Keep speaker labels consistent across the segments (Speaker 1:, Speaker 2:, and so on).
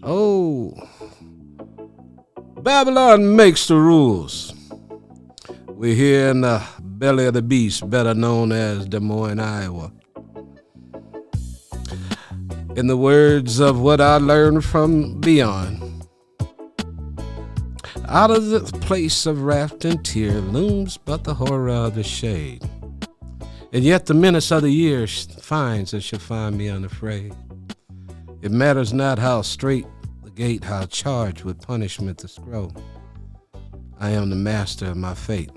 Speaker 1: Oh, Babylon makes the rules. We're here in the belly of the beast, better known as Des Moines, Iowa. In the words of what I learned from beyond, out of the place of wrath and tear looms but the horror of the shade. And yet the menace of the year finds and shall find me unafraid. It matters not how straight the gate, how charged with punishment the scroll. I am the master of my fate.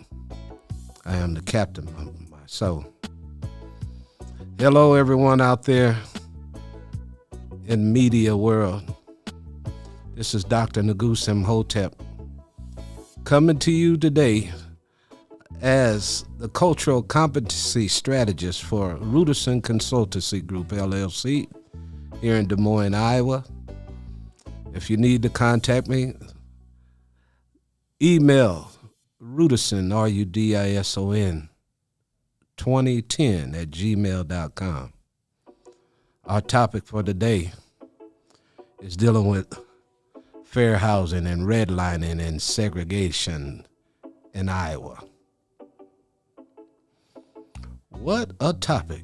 Speaker 1: I am the captain of my soul. Hello, everyone out there in media world. This is Dr. Nagus Imhotep coming to you today as the cultural competency strategist for Redlining Consultancy Group, LLC, here in Des Moines, Iowa. If you need to contact me, email Rudison, RUDISON, 2010 at gmail.com. Our topic for today is dealing with Fairhousing and Redlining and Segregation in Iowa. What a topic.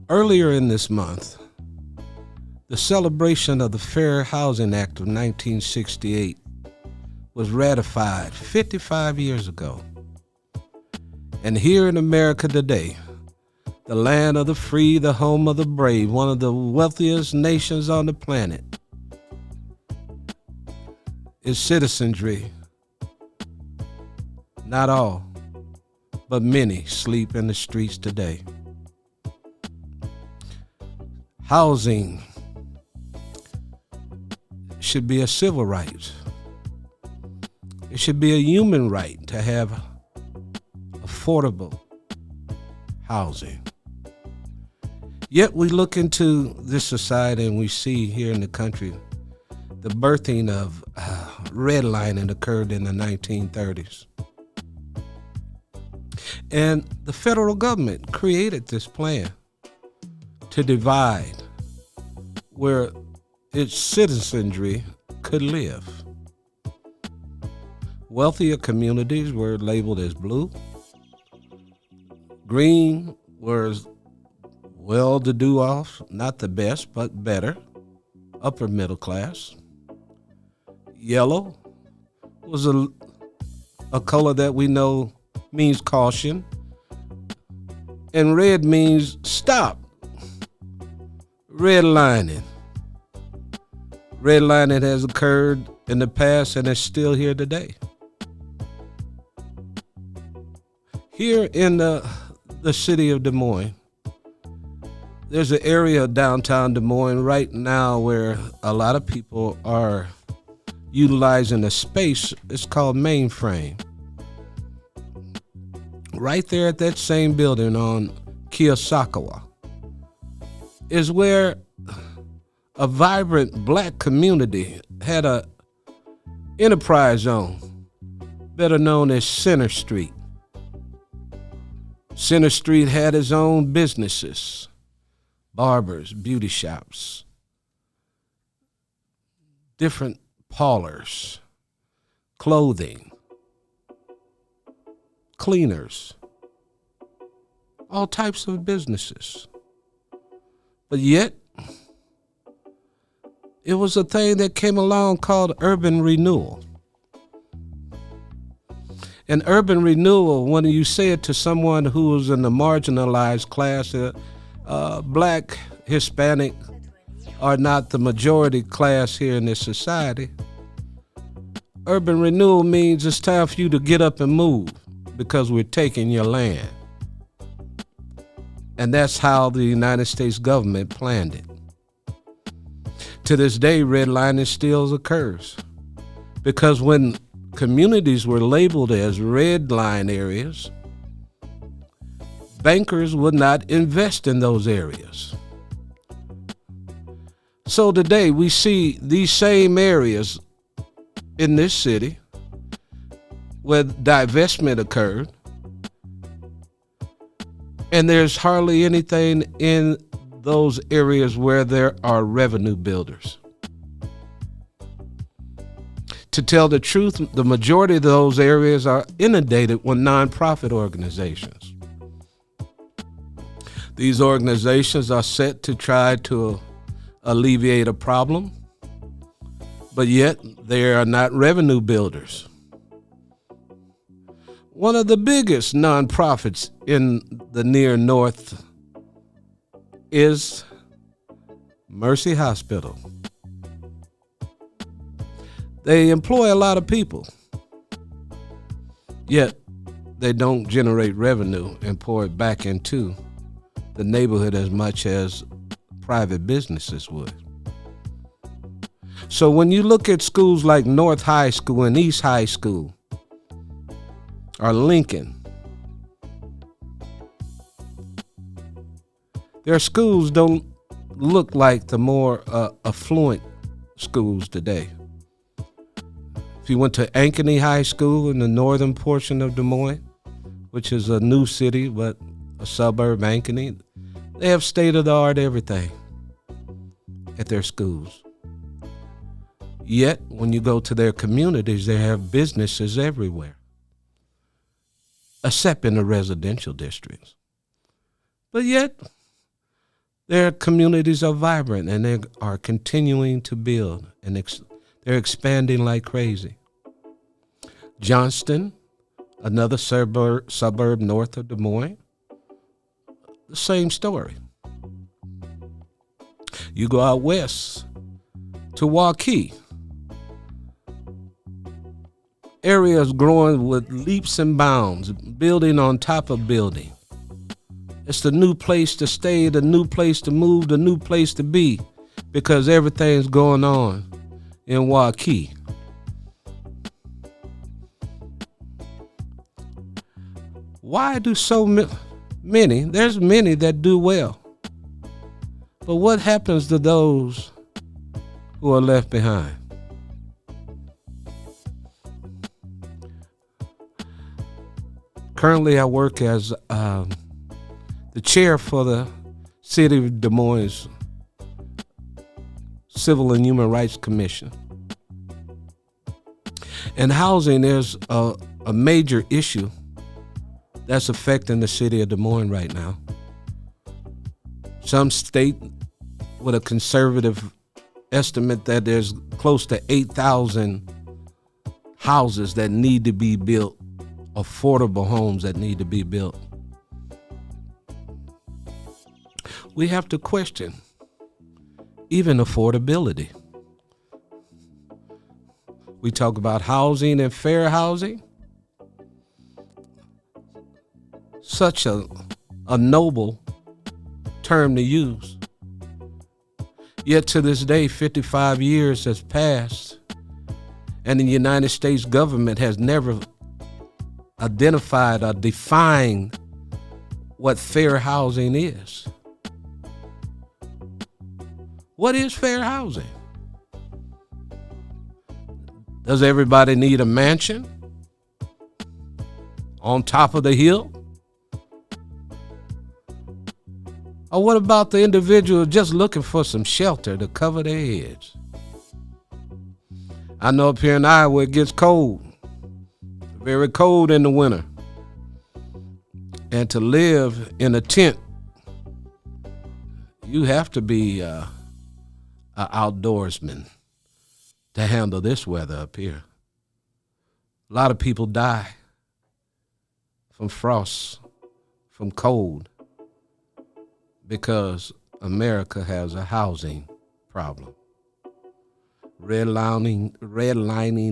Speaker 1: Earlier in this month, the celebration of the Fair Housing Act of 1968 was ratified 55 years ago. And here in America today, the land of the free, the home of the brave, one of the wealthiest nations on the planet, its citizenry, not all, but many sleep in the streets today. Housing should be a civil right. It should be a human right to have affordable housing. Yet we look into this society and we see here in the country the birthing of redlining occurred in the 1930s. And the federal government created this plan to divide where its citizenry could live. Wealthier communities were labeled as blue. Green was well-to-do off, not the best, but better, upper middle class. Yellow was a color that we know means caution. And red means stop. Redlining. Redlining has occurred in the past and is still here today. Here in the city of Des Moines, there's an area of downtown Des Moines right now where a lot of people are utilizing a space. It's called Mainframe. Right there at that same building on Keosauqua is where a vibrant black community had a enterprise zone, better known as Center Street. Center Street had its own businesses, barbers, beauty shops, different parlors, clothing, cleaners, all types of businesses. But yet, it was a thing that came along called urban renewal. And urban renewal, when you say it to someone who is in the marginalized class, black, Hispanic, are not the majority class here in this society. Urban renewal means it's time for you to get up and move because we're taking your land. And that's how the United States government planned it. To this day, redlining still occurs because when communities were labeled as red line areas, bankers would not invest in those areas. So today we see these same areas in this city where divestment occurred, and there's hardly anything in those areas where there are revenue builders. To tell the truth, the majority of those areas are inundated with nonprofit organizations. These organizations are set to try to alleviate a problem, but yet they are not revenue builders. One of the biggest nonprofits in the near north is Mercy Hospital. They employ a lot of people, yet they don't generate revenue and pour it back into the neighborhood as much as private businesses would. So when you look at schools like North High School and East High School or Lincoln, their schools don't look like the more affluent schools today. If you went to Ankeny High School in the northern portion of Des Moines, which is a new city but a suburb, Ankeny, they have state-of-the-art everything at their schools. Yet, when you go to their communities, they have businesses everywhere, except in the residential districts. But yet, their communities are vibrant and they are continuing to build and they're expanding like crazy. Johnston, another suburb north of Des Moines, the same story. You go out west to Waukee, areas growing with leaps and bounds, building on top of building. It's the new place to stay, the new place to move, the new place to be, because everything's going on in Waukee. Why do so many? There's many that do well. But what happens to those who are left behind? Currently, I work as the chair for the City of Des Moines Civil and Human Rights Commission. And housing is a major issue that's affecting the city of Des Moines right now. Some state with a conservative estimate that there's close to 8,000 houses that need to be built, affordable homes that need to be built. We have to question even affordability. We talk about housing and fair housing. Such a noble term to use. Yet to this day, 55 years has passed, and the United States government has never identified or defined what fair housing is. What is fair housing? Does everybody need a mansion on top of the hill? Or what about the individual just looking for some shelter to cover their heads? I know up here in Iowa it gets cold, very cold in the winter. And to live in a tent, you have to be an outdoorsman to handle this weather up here. A lot of people die from frost, from cold, because America has a housing problem. Redlining,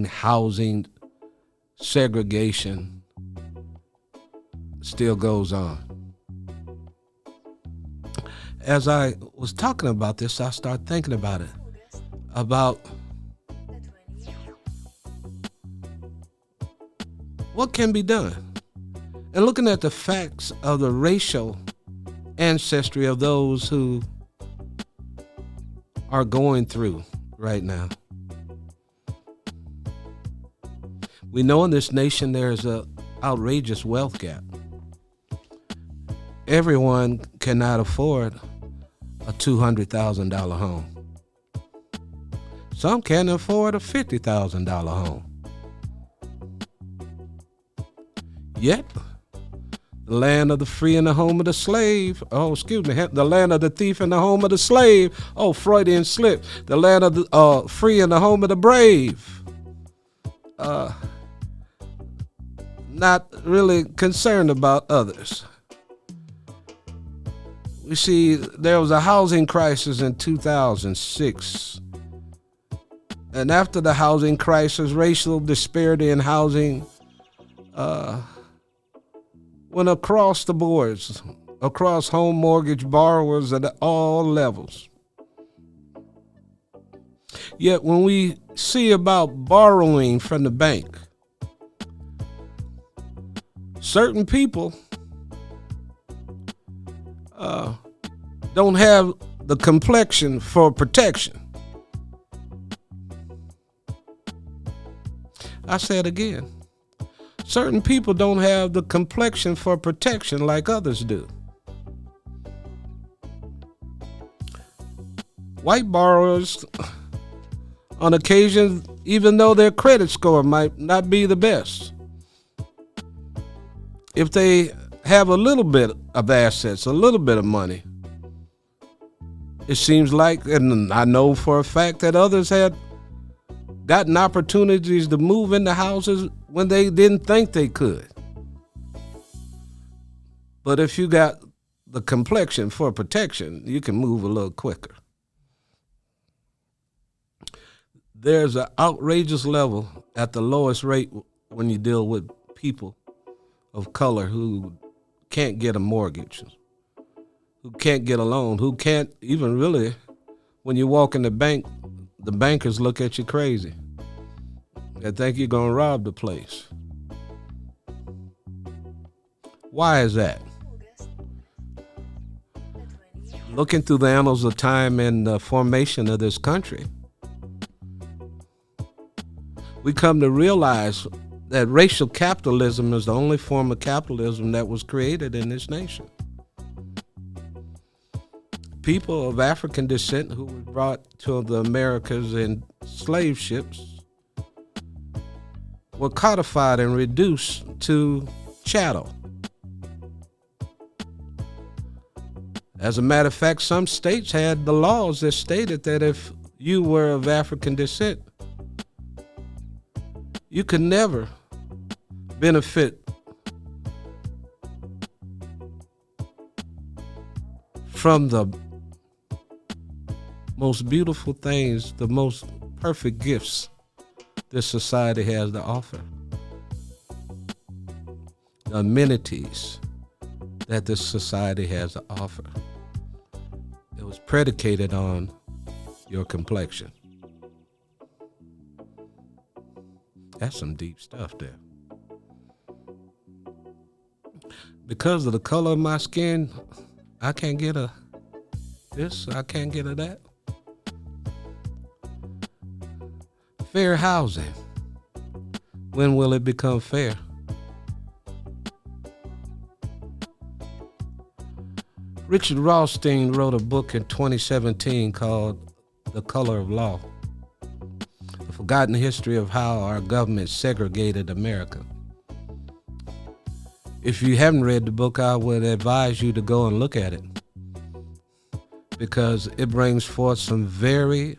Speaker 1: housing, segregation still goes on. As I was talking about this, I started thinking about it, about what can be done. And looking at the facts of the racial ancestry of those who are going through right now. We know in this nation there's an outrageous wealth gap. Everyone cannot afford a $200,000 home. Some can't afford a $50,000 home. Yet, the land of the free and the home of the slave. The land of the thief and the home of the slave. Oh, Freudian slip. The land of the free and the home of the brave. Not really concerned about others. We see there was a housing crisis in 2006. And after the housing crisis, racial disparity in housing went across the boards, across home mortgage borrowers at all levels. Yet when we see about borrowing from the bank, certain people don't have the complexion for protection. I said again, certain people don't have the complexion for protection like others do. White borrowers, on occasion, even though their credit score might not be the best, if they have a little bit of assets, a little bit of money, it seems like, and I know for a fact that others had gotten opportunities to move into houses when they didn't think they could. But if you got the complexion for protection, you can move a little quicker. There's an outrageous level at the lowest rate when you deal with people of color who can't get a mortgage, who can't get a loan, who can't even really, when you walk in the bank, the bankers look at you crazy. They think you're going to rob the place. Why is that? Looking through the annals of time and the formation of this country, we come to realize that racial capitalism is the only form of capitalism that was created in this nation. People of African descent who were brought to the Americas in slave ships were codified and reduced to chattel. As a matter of fact, some states had the laws that stated that if you were of African descent, you could never benefit from the most beautiful things, the most perfect gifts this society has to offer. The amenities that this society has to offer. It was predicated on your complexion. That's some deep stuff there. Because of the color of my skin, I can't get a this, I can't get a that. Fair housing. When will it become fair? Richard Rothstein wrote a book in 2017 called The Color of Law, The Forgotten History of How Our Government Segregated America. If you haven't read the book, I would advise you to go and look at it, because it brings forth some very,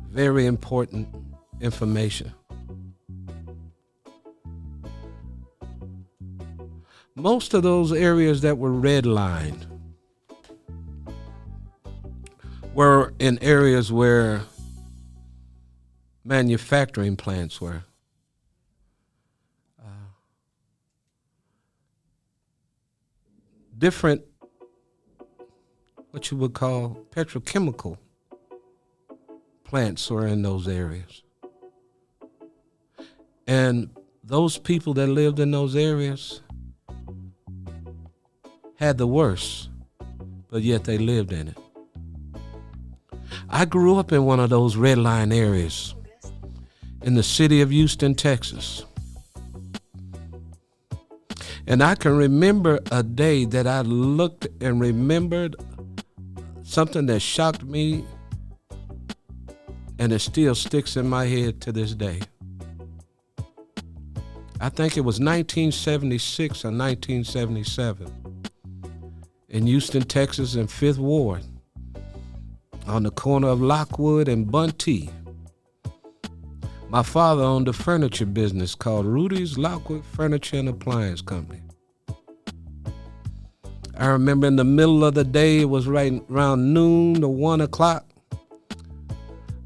Speaker 1: very important information. Most of those areas that were redlined were in areas where manufacturing plants were. Different, what you would call petrochemical plants were in those areas. And those people that lived in those areas had the worst, but yet they lived in it. I grew up in one of those red line areas in the city of Houston, Texas. And I can remember a day that I looked and remembered something that shocked me, and it still sticks in my head to this day. I think it was 1976 or 1977 in Houston, Texas, in 5th Ward, on the corner of Lockwood and Bunty. My father owned a furniture business called Rudy's Lockwood Furniture and Appliance Company. I remember in the middle of the day, it was right around noon to 1 o'clock.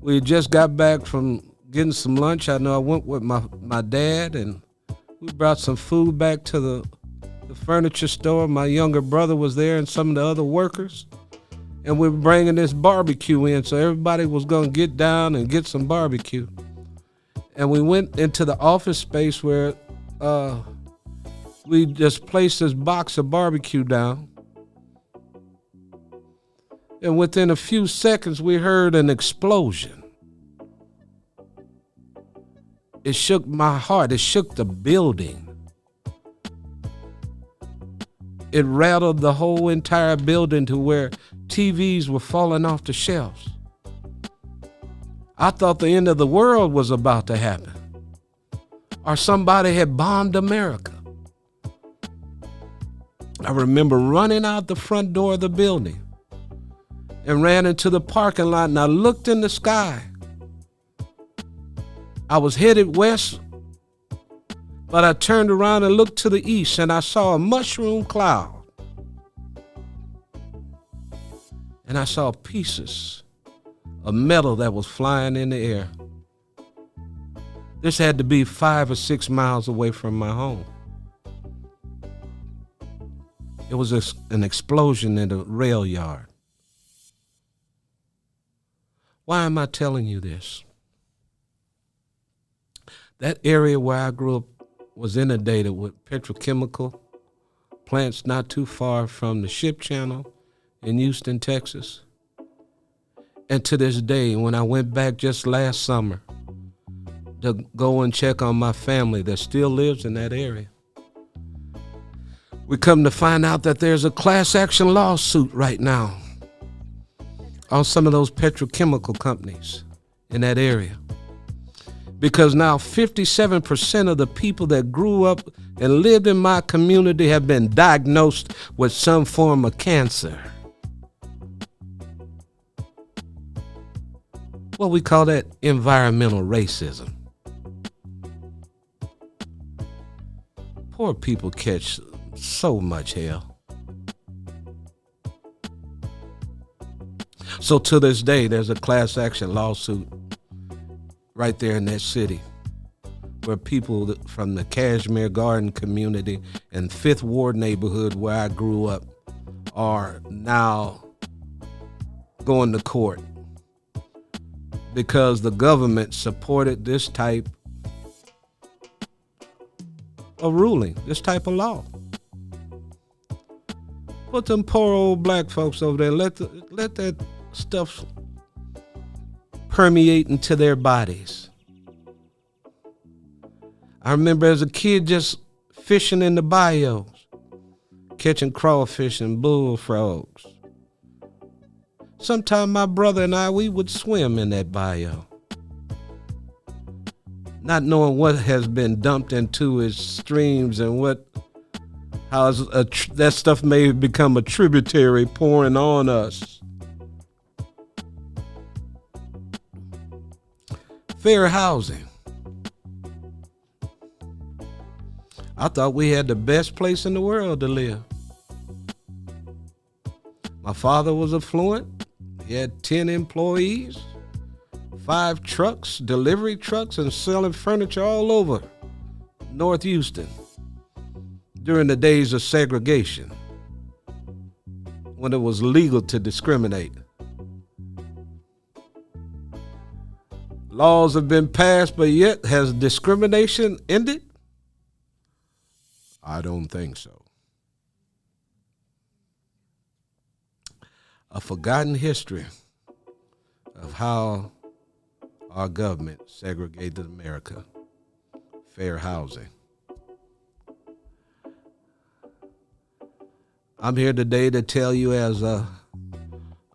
Speaker 1: We had just got back from getting some lunch. I know I went with my dad, and we brought some food back to the furniture store. My younger brother was there and some of the other workers. And we were bringing this barbecue in, so everybody was going to get down and get some barbecue. And we went into the office space where we just placed this box of barbecue down. And within a few seconds, we heard an explosion. It shook my heart. It shook the building. It rattled the whole entire building to where TVs were falling off the shelves. I thought the end of the world was about to happen, or somebody had bombed America. I remember running out the front door of the building and ran into the parking lot, and I looked in the sky. I was headed west, but I turned around and looked to the east, and I saw a mushroom cloud. And I saw pieces of metal that was flying in the air. This had to be 5 or 6 miles away from my home. It was an explosion in the rail yard. Why am I telling you this? That area where I grew up was inundated with petrochemical plants not too far from the ship channel in Houston, Texas. And to this day, when I went back just last summer to go and check on my family that still lives in that area, we come to find out that there's a class action lawsuit right now on some of those petrochemical companies in that area. Because now 57% of the people that grew up and lived in my community have been diagnosed with some form of cancer. Well, we call that environmental racism. Poor people catch so much hell. So to this day, there's a class action lawsuit right there in that city where people from the Cashmere Garden community and 5th Ward neighborhood where I grew up are now going to court because the government supported this type of ruling, this type of law. Put them poor old black folks over there, let that stuff permeate into their bodies. I remember as a kid just fishing in the bayous, catching crawfish and bullfrogs. Sometimes my brother and we would swim in that bayou, not knowing what has been dumped into its streams and how that stuff may become a tributary pouring on us. Fair housing. I thought we had the best place in the world to live. My father was affluent. He had 10 employees, 5 trucks, delivery trucks, and selling furniture all over North Houston during the days of segregation, when it was legal to discriminate. Laws have been passed, but yet has discrimination ended? I don't think so. A forgotten history of how our government segregated America. Fair housing. I'm here today to tell you, as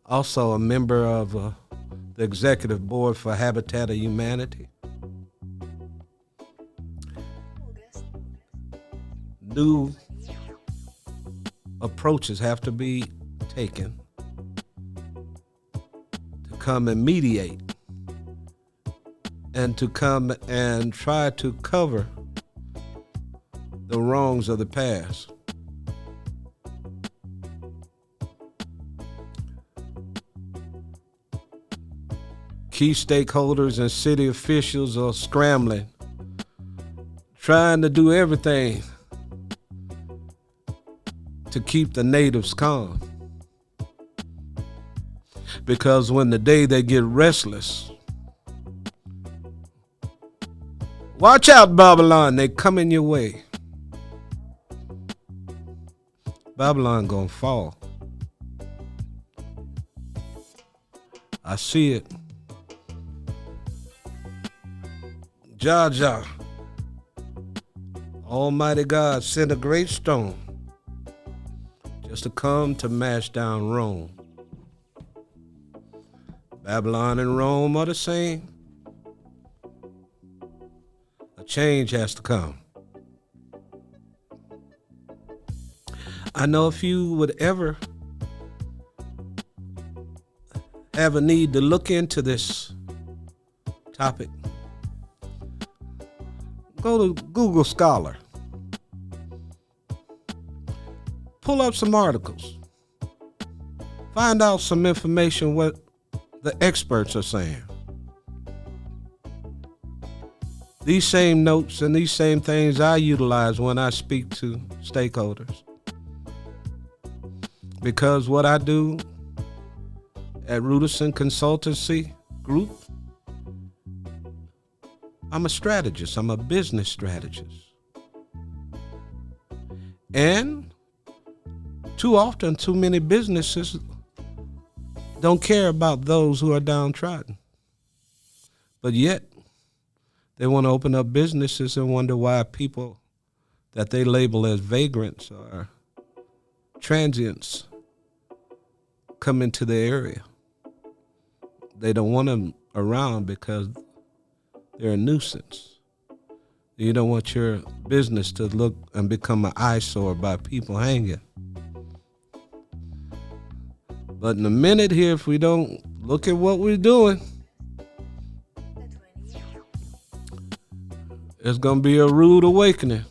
Speaker 1: also a member of the executive board for Habitat of Humanity, new approaches have to be taken to come and mediate and to come and try to cover the wrongs of the past. Key stakeholders and city officials are scrambling, trying to do everything to keep the natives calm. Because when the day they get restless, watch out, Babylon, they coming your way. Babylon gonna fall. I see it. Jah, Almighty God sent a great stone just to come to mash down Rome. Babylon and Rome are the same. A change has to come. I know if you would ever have a need to look into this topic, go to Google Scholar. Pull up some articles. Find out some information what the experts are saying. These same notes and these same things I utilize when I speak to stakeholders. Because what I do at Rudison Consultancy Group, I'm a strategist. I'm a business strategist. And too often, too many businesses don't care about those who are downtrodden. But yet, they want to open up businesses and wonder why people that they label as vagrants or transients come into the area. They don't want them around because they're a nuisance. You don't want your business to look and become an eyesore by people hanging. But in a minute here, if we don't look at what we're doing, it's going to be a rude awakening.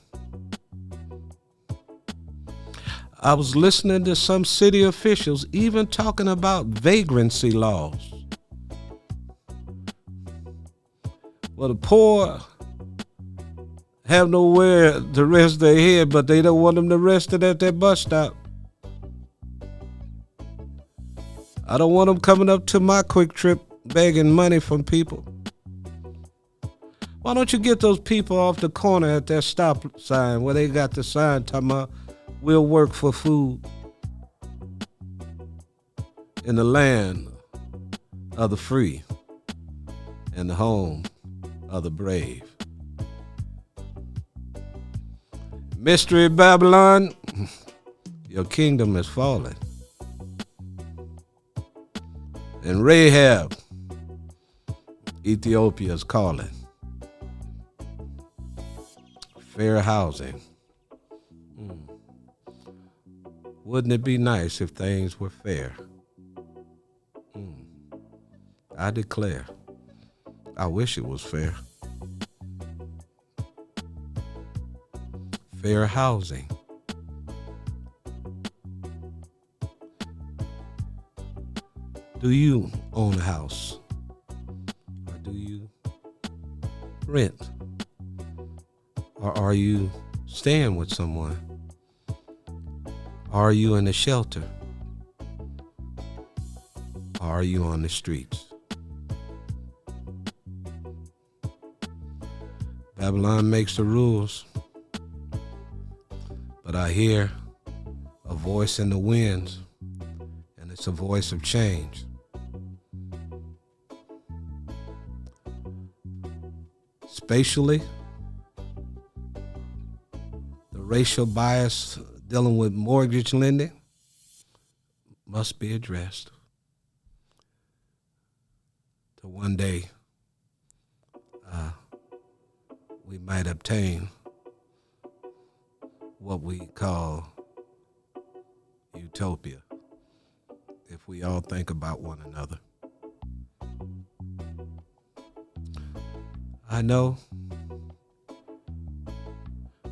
Speaker 1: I was listening to some city officials even talking about vagrancy laws. Well, the poor have nowhere to rest their head, but they don't want them to rest it at their bus stop. I don't want them coming up to my Quick Trip begging money from people. Why don't you get those people off the corner at that stop sign where they got the sign talking about we'll work for food in the land of the free and the home of the brave. Mystery Babylon, your kingdom is falling. And Rahab, Ethiopia's calling. Fairhousing. Wouldn't it be nice if things were fair? I declare, I wish it was fair. Fair housing. Do you own a house? Or do you rent? Or are you staying with someone? Are you in a shelter? Or are you on the streets? Babylon makes the rules, but I hear a voice in the winds, and it's a voice of change. Spatially, the racial bias dealing with mortgage lending, must be addressed to one day we might obtain what we call utopia if we all think about one another. I know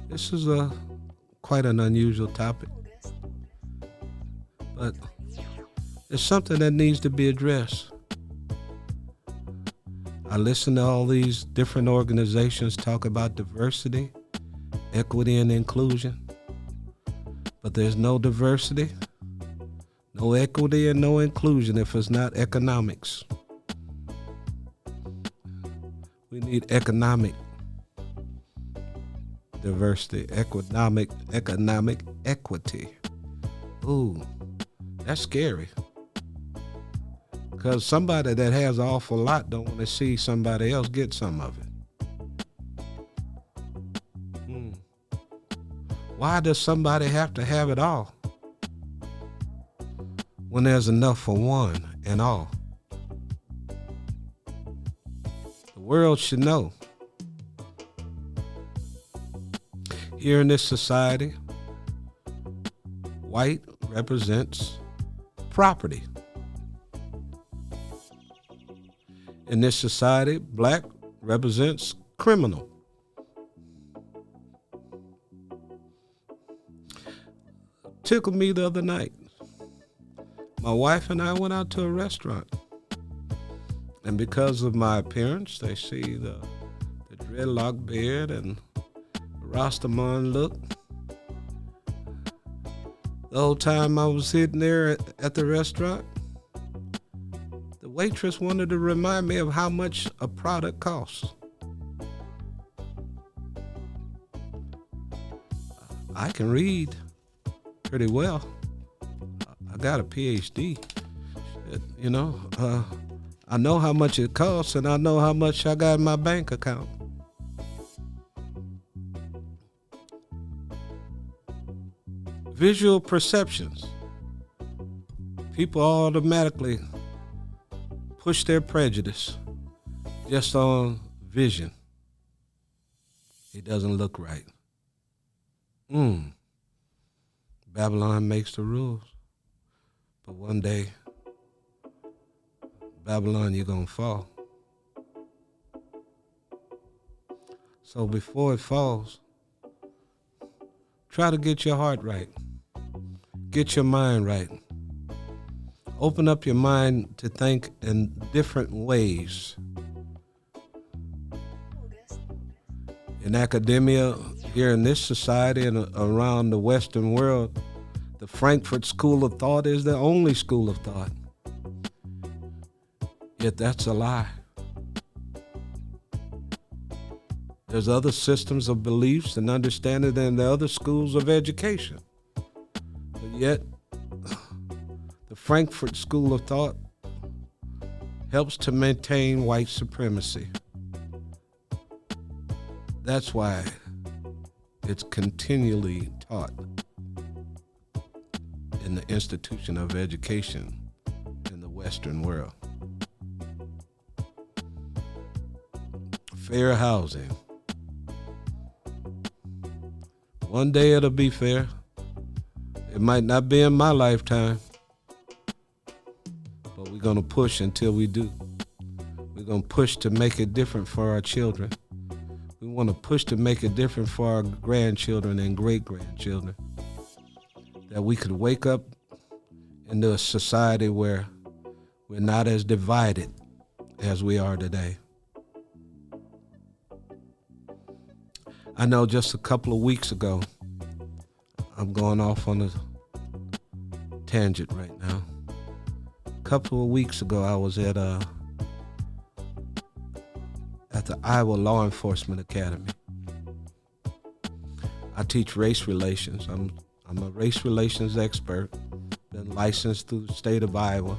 Speaker 1: this is quite an unusual topic, but it's something that needs to be addressed. I listen to all these different organizations talk about diversity, equity, and inclusion, but there's no diversity, no equity, and no inclusion if it's not economics. We need economic diversity, economic equity. Ooh, that's scary. Because somebody that has an awful lot don't want to see somebody else get some of it. Why does somebody have to have it all when there's enough for one and all? The world should know. Here in this society, white represents property. In this society, black represents criminal. Tickled me the other night. My wife and I went out to a restaurant. And because of my appearance, they see the dreadlock beard and Rastaman look. The whole time I was sitting there at the restaurant, the waitress wanted to remind me of how much a product costs. I can read pretty well. I got a PhD. I know how much it costs, and I know how much I got in my bank account. Visual perceptions. People automatically push their prejudice just on vision. It doesn't look right. Babylon makes the rules. But one day, Babylon, you're going to fall. So before it falls, try to get your heart right. Get your mind right. Open up your mind to think in different ways. In academia, here in this society and around the Western world, the Frankfurt School of Thought is the only school of thought. Yet that's a lie. There's other systems of beliefs and understanding than the other schools of education. But yet, the Frankfurt School of Thought helps to maintain white supremacy. That's why it's continually taught in the institution of education in the Western world. Fair housing. One day it'll be fair. It might not be in my lifetime, but we're going to push until we do. We're going to push to make it different for our children. We want to push to make it different for our grandchildren and great-grandchildren. That we could wake up into a society where we're not as divided as we are today. I know just a couple of weeks ago, I'm going off on a tangent right now. A couple of weeks ago, I was at the Iowa Law Enforcement Academy. I teach race relations. I'm a race relations expert, been licensed through the state of Iowa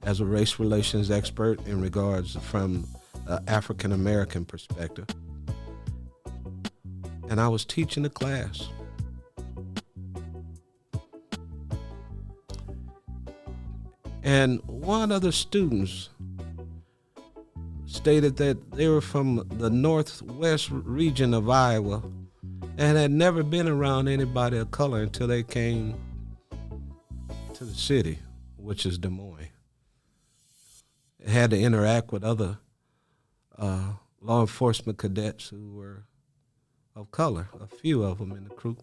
Speaker 1: as a race relations expert in regards from an African American perspective. And I was teaching a class. And one of the students stated that they were from the northwest region of Iowa and had never been around anybody of color until they came to the city, which is Des Moines. They had to interact with other law enforcement cadets who were of color, a few of them in the crew.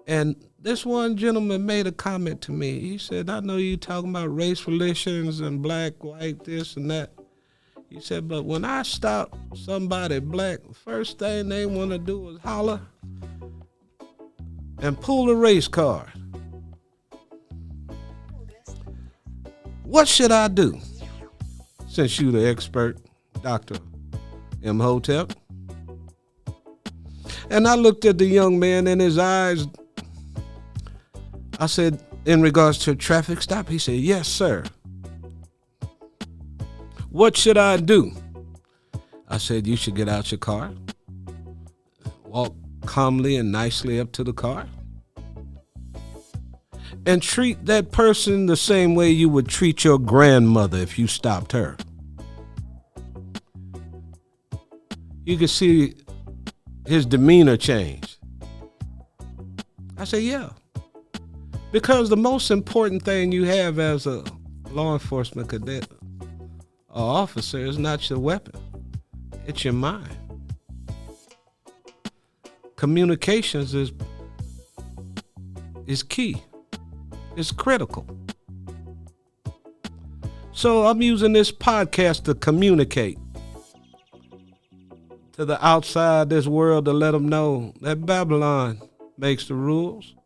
Speaker 1: And this one gentleman made a comment to me. He said, I know you talking about race relations and black, white, this and that. He said, but when I stop somebody black, the first thing they want to do is holler and pull a race card. What should I do? Since you the expert, Dr. Imhotep. And I looked at the young man in his eyes. I said, in regards to a traffic stop? He said, yes, sir. What should I do? I said, you should get out your car, walk calmly and nicely up to the car, and treat that person the same way you would treat your grandmother if you stopped her. You could see his demeanor change. I said, yeah. Because the most important thing you have as a law enforcement cadet or officer is not your weapon. It's your mind. Communications is key. It's critical. So I'm using this podcast to communicate to the outside this world to let them know that Babylon makes the rules,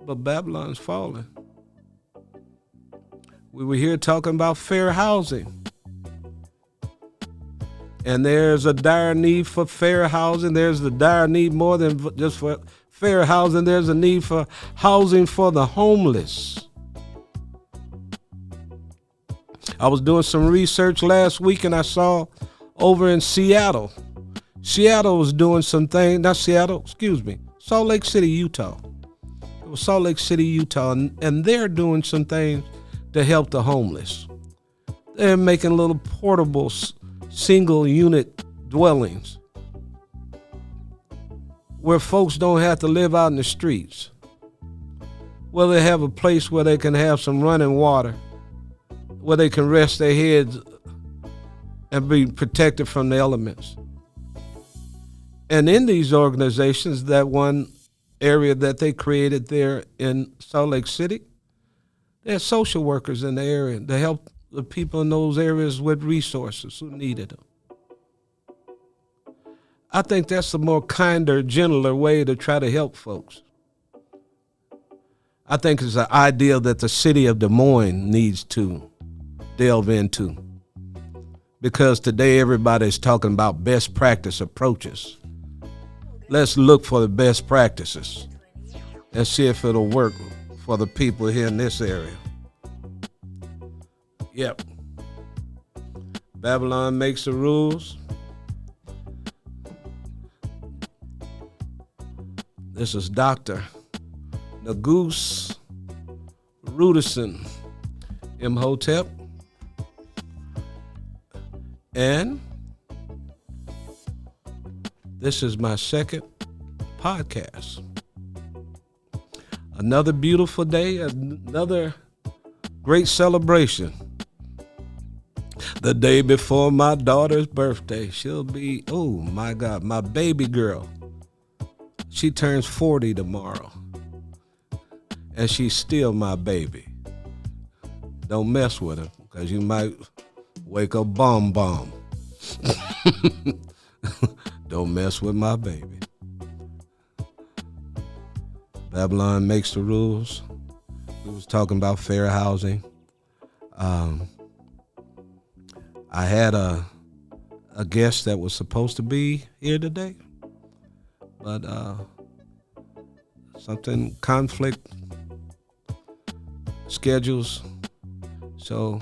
Speaker 1: but Babylon's falling. We were here talking about fair housing. And there's a dire need for fair housing. There's the dire need more than just for fair housing. There's a need for housing for the homeless. I was doing some research last week and I saw over in Seattle. Seattle was doing some things, Salt Lake City, Utah. It was Salt Lake City, Utah, and they're doing some things to help the homeless. They're making little portable single unit dwellings where folks don't have to live out in the streets, where they have a place where they can have some running water, where they can rest their heads and be protected from the elements. And in these organizations, that one area that they created there in Salt Lake City, there are social workers in the area to help the people in those areas with resources who needed them. I think that's a more kinder, gentler way to try to help folks. I think it's an idea that the city of Des Moines needs to delve into, because today everybody's talking about best practice approaches. Let's look for the best practices and see if it'll work for the people here in this area. Yep. Babylon makes the rules. This is Dr. Nagus Rudison Imhotep. And this is my second podcast. Another beautiful day, another great celebration. The day before my daughter's birthday. She'll be, oh my God, my baby girl. She turns 40 tomorrow. And she's still my baby. Don't mess with her, because you might wake up bomb. Don't mess with my baby. Babylon makes the rules. We was talking about fair housing. I had a guest that was supposed to be here today, but something conflict schedules, so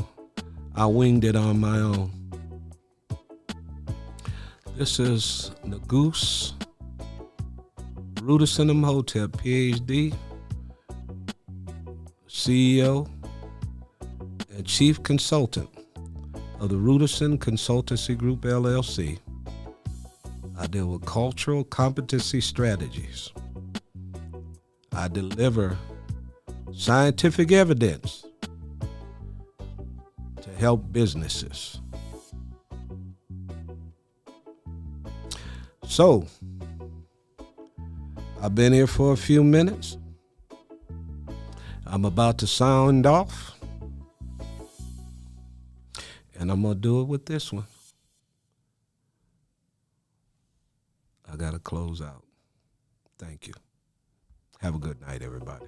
Speaker 1: I winged it on my own. This is Nagus Rudison Imhotep, PhD, CEO and Chief Consultant of the Ruderson Consultancy Group, LLC. I deal with cultural competency strategies. I deliver scientific evidence to help businesses. So, I've been here for a few minutes. I'm about to sound off, and I'm going to do it with this one. I got to close out. Thank you. Have a good night, everybody.